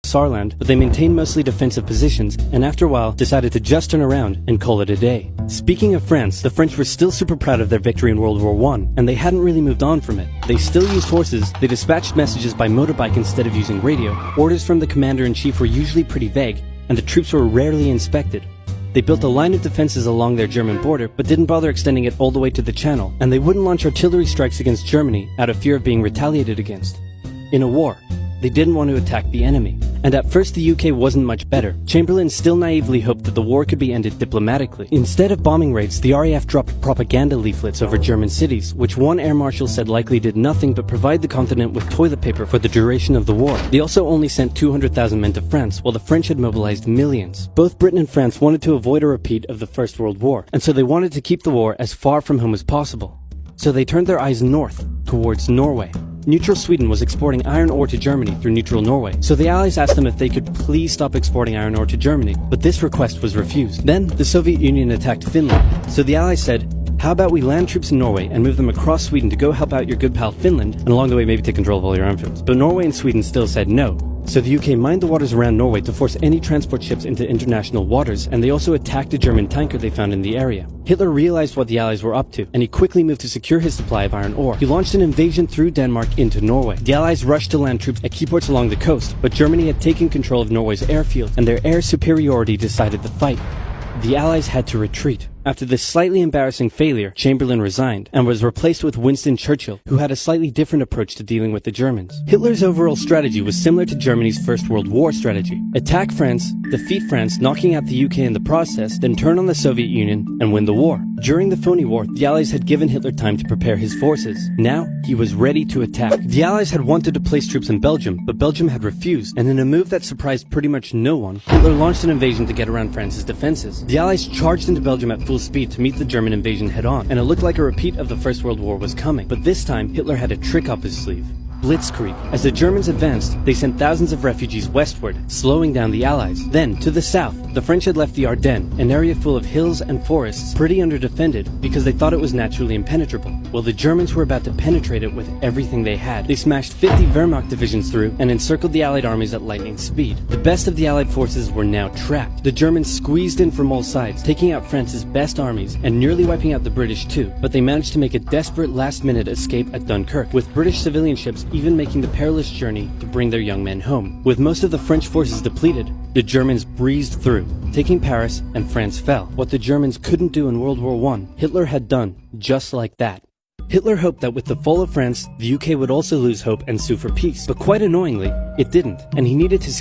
Saarland, but they maintained mostly defensive positions, and after a while decided to just turn around and call it a day. Speaking of France, the French were still super proud of their victory in World War I, and they hadn't really moved on from it. They still used horses, they dispatched messages by motorbike instead of using radio, orders from the commander-in-chief were usually pretty vague, and the troops were rarely inspected. They built a line of defenses along their German border, but didn't bother extending it all the way to the Channel, and they wouldn't launch artillery strikes against Germany out of fear of being retaliated against. In a war, they didn't want to attack the enemy. And at first the UK wasn't much better. Chamberlain still naively hoped that the war could be ended diplomatically. Instead of bombing raids, the RAF dropped propaganda leaflets over German cities, which one air marshal said likely did nothing but provide the continent with toilet paper for the duration of the war. They also only sent 200,000 men to France, while the French had mobilized millions. Both Britain and France wanted to avoid a repeat of the First World War, and so they wanted to keep the war as far from home as possible. So they turned their eyes north, towards Norway. Neutral Sweden was exporting iron ore to Germany through neutral Norway, so the Allies asked them if they could please stop exporting iron ore to Germany, but this request was refused. Then, the Soviet Union attacked Finland, so the Allies said, how about we land troops in Norway and move them across Sweden to go help out your good pal Finland, and along the way maybe take control of all your amphibians. But Norway and Sweden still said no. So the UK mined the waters around Norway to force any transport ships into international waters, and they also attacked a German tanker they found in the area. Hitler realized what the Allies were up to, and he quickly moved to secure his supply of iron ore. He launched an invasion through Denmark into Norway. The Allies rushed to land troops at key ports along the coast, but Germany had taken control of Norway's airfield, and their air superiority decided the fight. The Allies had to retreat. After this slightly embarrassing failure, Chamberlain resigned and was replaced with Winston Churchill, who had a slightly different approach to dealing with the Germans. Hitler's overall strategy was similar to Germany's First World War strategy. Attack France, defeat France, knocking out the UK in the process, then turn on the Soviet Union and win the war. During the phony war, the Allies had given Hitler time to prepare his forces. Now, he was ready to attack. The Allies had wanted to place troops in Belgium, but Belgium had refused, and in a move that surprised pretty much no one, Hitler launched an invasion to get around France's defenses. The Allies charged into Belgium at full speed to meet the German invasion head-on, and it looked like a repeat of the First World War was coming. But this time, Hitler had a trick up his sleeve. Blitzkrieg. As the Germans advanced, they sent thousands of refugees westward, slowing down the Allies. Then, to the south, the French had left the Ardennes, an area full of hills and forests, pretty underdefended because they thought it was naturally impenetrable. Well, the Germans were about to penetrate it with everything they had. They smashed 50 Wehrmacht divisions through and encircled the Allied armies at lightning speed. The best of the Allied forces were now trapped. The Germans squeezed in from all sides, taking out France's best armies and nearly wiping out the British too, but they managed to make a desperate last-minute escape at Dunkirk, with British civilian ships even making the perilous journey to bring their young men home. With most of the French forces depleted, the Germans breezed through, taking Paris, and France fell. What the Germans couldn't do in World War I, Hitler had done just like that. Hitler hoped that with the fall of France, the UK would also lose hope and sue for peace, but quite annoyingly, it didn't, and he needed to